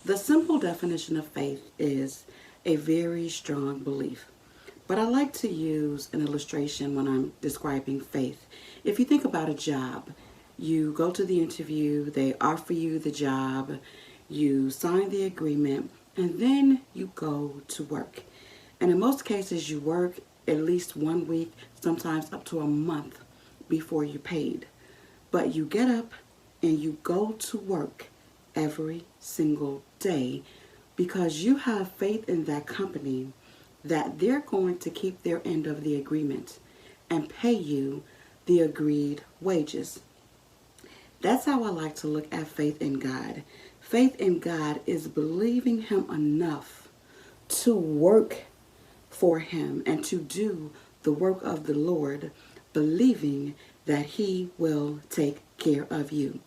The simple definition of faith is a very strong belief. But I like to use an illustration when I'm describing faith. If you think about a job, you go to the interview, they offer you the job, you sign the agreement, and then you go to work. And in most cases, you work at least 1 week, sometimes up to a month before you're paid. But you get up and you go to work every single day because you have faith in that company that they're going to keep their end of the agreement and pay you the agreed wages. That's how I like to look at faith in God. Faith in God is believing Him enough to work for Him and to do the work of the Lord, believing that He will take care of you.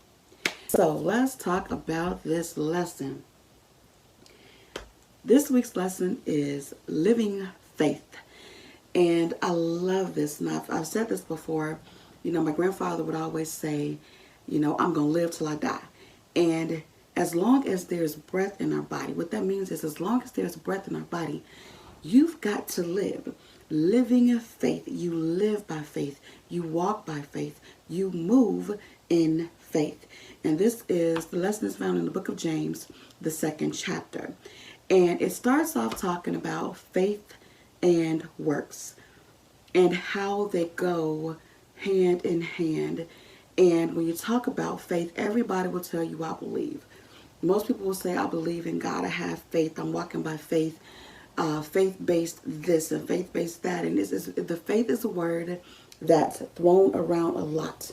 So let's talk about this lesson. This week's lesson is living faith. And I love this. And I've said this before. My grandfather would always say, I'm going to live till I die. And as long as there's breath in our body, what that means is as long as there's breath in our body, you've got to live. Living faith. You live by faith. You walk by faith. You move in faith. And the lesson is found in the book of James, the 2nd chapter. And it starts off talking about faith and works and how they go hand in hand. And when you talk about faith, everybody will tell you, I believe. Most people will say, I believe in God. I have faith. I'm walking by faith. Faith-based this and faith-based that. And the faith is a word that's thrown around a lot.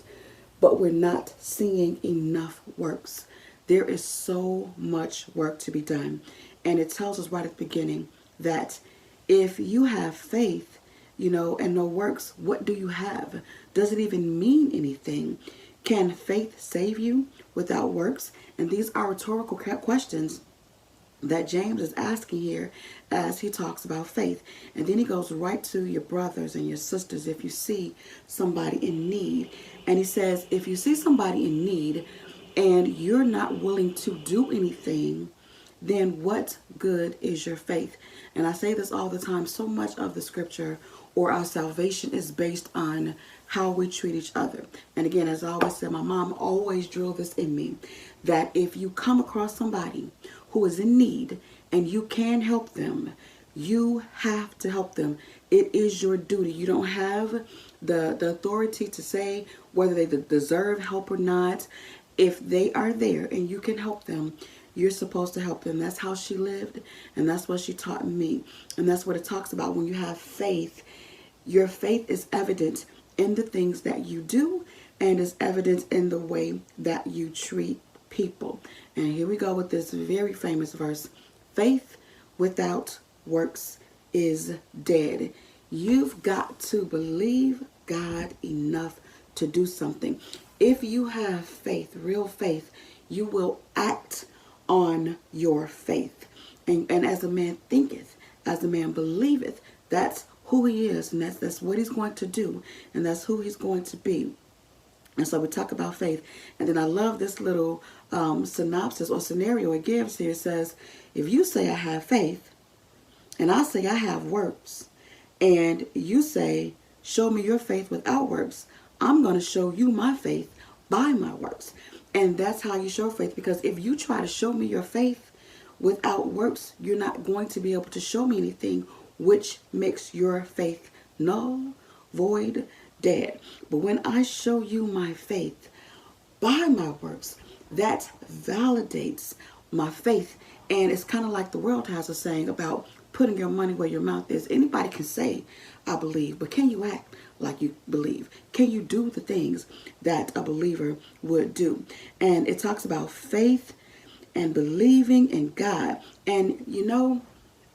But we're not seeing enough works. There is so much work to be done. And it tells us right at the beginning that if you have faith, and no works, what do you have? Does it even mean anything? Can faith save you without works? And these are rhetorical questions that James is asking here as he talks about faith. And then he goes right to your brothers and your sisters if you see somebody in need. And he says, if you see somebody in need and you're not willing to do anything, then what good is your faith? And I say this all the time, so much of the scripture or our salvation is based on how we treat each other. And again, as I always said, my mom always drilled this in me, that if you come across somebody who is in need and you can help them, you have to help them. It is your duty. You don't have the authority to say whether they deserve help or not. If they are there and you can help them, you're supposed to help them. That's how she lived, and that's what she taught me. And that's what it talks about when you have faith. Your faith is evident in the things that you do and is evident in the way that you treat people. And here we go with this very famous verse. Faith without works is dead. You've got to believe God enough to do something. If you have faith, real faith, you will act on your faith. And as a man thinketh, as a man believeth, that's who he is, and that's what he's going to do, and that's who he's going to be. And so we talk about faith. And then I love this little synopsis or scenario it gives here. It says, if you say I have faith, and I say I have works, and you say, show me your faith without works, I'm going to show you my faith by my works. And that's how you show faith. Because if you try to show me your faith without works, you're not going to be able to show me anything, which makes your faith null, void, dead. But when I show you my faith by my works, that validates my faith. And it's kind of like the world has a saying about putting your money where your mouth is. Anybody can say, I believe, but can you act like you believe? Can you do the things that a believer would do? And it talks about faith and believing in God. And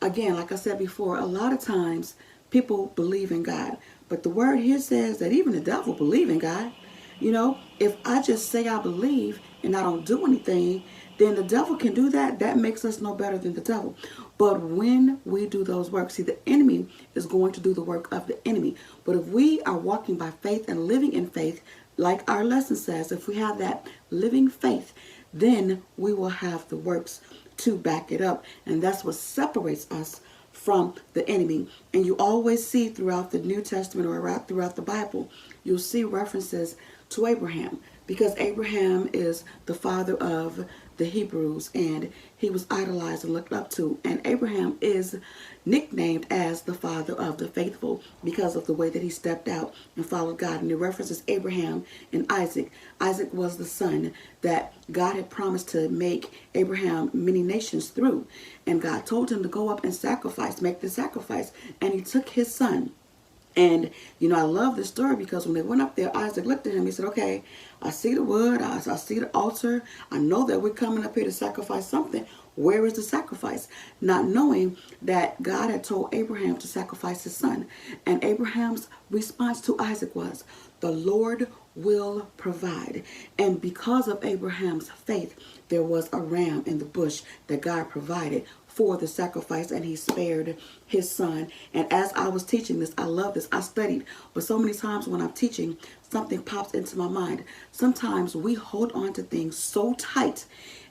again, like I said before, a lot of times people believe in God, but the word here says that even the devil believe in God. If I just say I believe and I don't do anything, then the devil can do that. That makes us no better than the devil. But when we do those works, see, the enemy is going to do the work of the enemy. But if we are walking by faith and living in faith, like our lesson says, if we have that living faith, then we will have the works to back it up. And that's what separates us from the enemy. And you always see throughout the New Testament or throughout the Bible, you'll see references to Abraham, because Abraham is the father of the Hebrews, and he was idolized and looked up to. And Abraham is nicknamed as the father of the faithful because of the way that he stepped out and followed God. And it references Abraham and Isaac. Isaac was the son that God had promised to make Abraham many nations through. And God told him to go up and sacrifice, make the sacrifice. And he took his son. And, you know, I love this story because when they went up there, Isaac looked at him. He said, okay, I see the wood. I see the altar. I know that we're coming up here to sacrifice something. Where is the sacrifice? Not knowing that God had told Abraham to sacrifice his son. And Abraham's response to Isaac was, the Lord will provide. And because of Abraham's faith, there was a ram in the bush that God provided for the sacrifice, and he spared his son. And as I was teaching this, I love this. I studied, but so many times when I'm teaching, something pops into my mind. Sometimes we hold on to things so tight,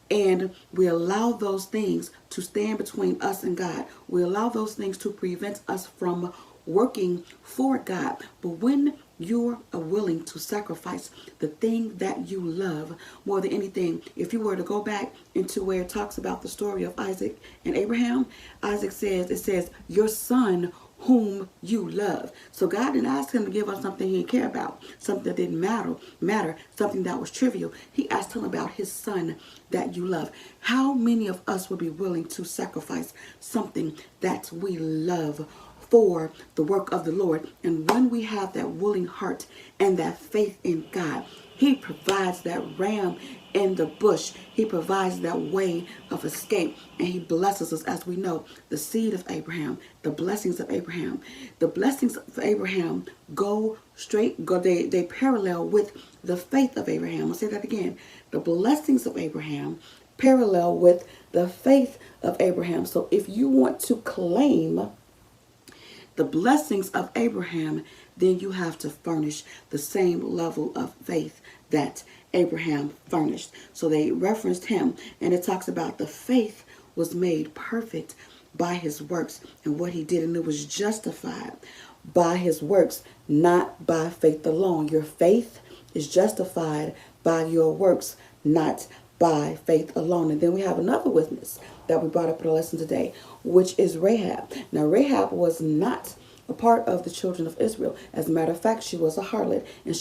and we allow those things to stand between us and God. We allow those things to prevent us from working for God. But when you're willing to sacrifice the thing that you love more than anything, if you were to go back into where it talks about the story of Isaac and Abraham, Isaac says, it says, your son whom you love. So God didn't ask him to give up something he didn't care about, something that didn't matter, something that was trivial. He asked him about his son that you love. How many of us would be willing to sacrifice something that we love for the work of the Lord? And when we have that willing heart and that faith in God, he provides that ram in the bush. He provides that way of escape, and he blesses us. As we know, the seed of Abraham, the blessings of Abraham, the blessings of Abraham they parallel with the faith of Abraham. I'll say that again. The blessings of Abraham parallel with the faith of Abraham. So if you want to claim the blessings of Abraham, then you have to furnish the same level of faith that Abraham furnished. So they referenced him, and it talks about the faith was made perfect by his works and what he did, and it was justified by his works, not by faith alone. Your faith is justified by your works, not by faith alone. And then we have another witness that we brought up in the lesson today, which is Rahab. Now, Rahab was not a part of the children of Israel. As a matter of fact, she was a harlot, and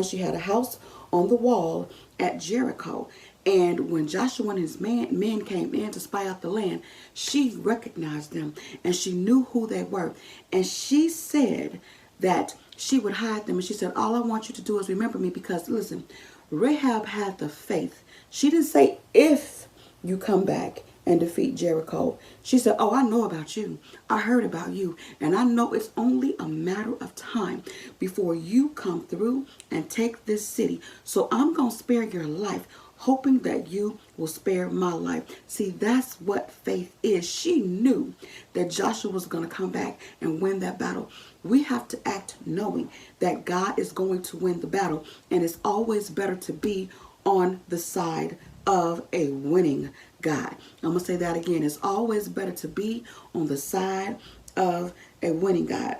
she had a house on the wall at Jericho. And when Joshua and his men came in to spy out the land, she recognized them and she knew who they were. And she said that she would hide them. And she said, all I want you to do is remember me, because listen, Rahab had the faith. She didn't say, if you come back and defeat Jericho. She said, oh, I know about you. I heard about you. And I know it's only a matter of time before you come through and take this city. So I'm going to spare your life, hoping that you will spare my life. See, that's what faith is. She knew that Joshua was going to come back and win that battle. We have to act knowing that God is going to win the battle. And it's always better to be on the side of a winning God. I'm going to say that again. It's always better to be on the side of a winning God.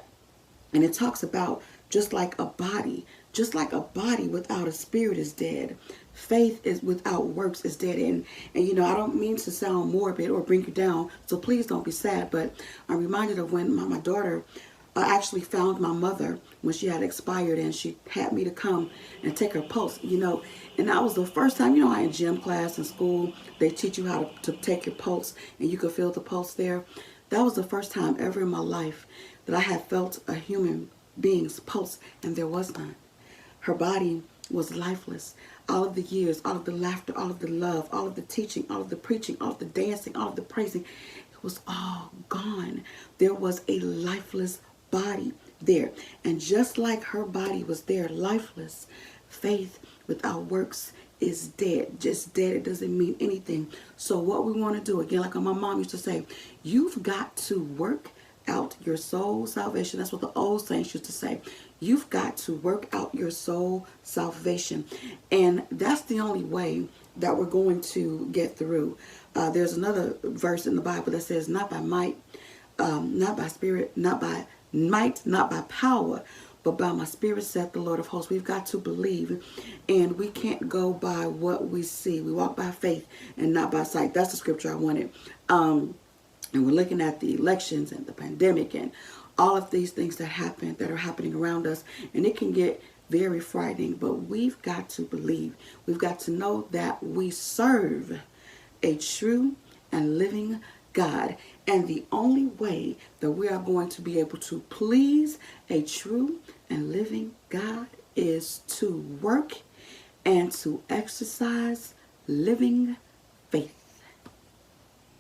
And it talks about just like a body without a spirit is dead. Faith is without works is dead. And you know, I don't mean to sound morbid or bring you down, so please don't be sad. But I'm reminded of when my daughter actually found my mother when she had expired, and she had me to come and take her pulse, you know. And that was the first time, you know, in gym class in school, they teach you how to take your pulse, and you could feel the pulse there. That was the first time ever in my life that I had felt a human being's pulse, and there was none. Her body was lifeless. All of the years, all of the laughter, all of the love, all of the teaching, all of the preaching, all of the dancing, all of the praising, it was all gone. There was a lifeless body there. And just like her body was there, lifeless, faith without works is dead. Just dead. It doesn't mean anything. So what we want to do, again, like my mom used to say, you've got to work out your soul salvation. That's what the old saints used to say. You've got to work out your soul salvation. And that's the only way that we're going to get through. There's another verse in the Bible that says, not by might, not by spirit, not by might, not by power, but by my spirit, saith the Lord of hosts. We've got to believe, and we can't go by what we see. We walk by faith and not by sight. That's the scripture I wanted. And we're looking at the elections and the pandemic and all of these things that happen, that are happening around us, and it can get very frightening, but we've got to believe. We've got to know that we serve a true and living God. And the only way that we are going to be able to please a true and living God is to work and to exercise living faith.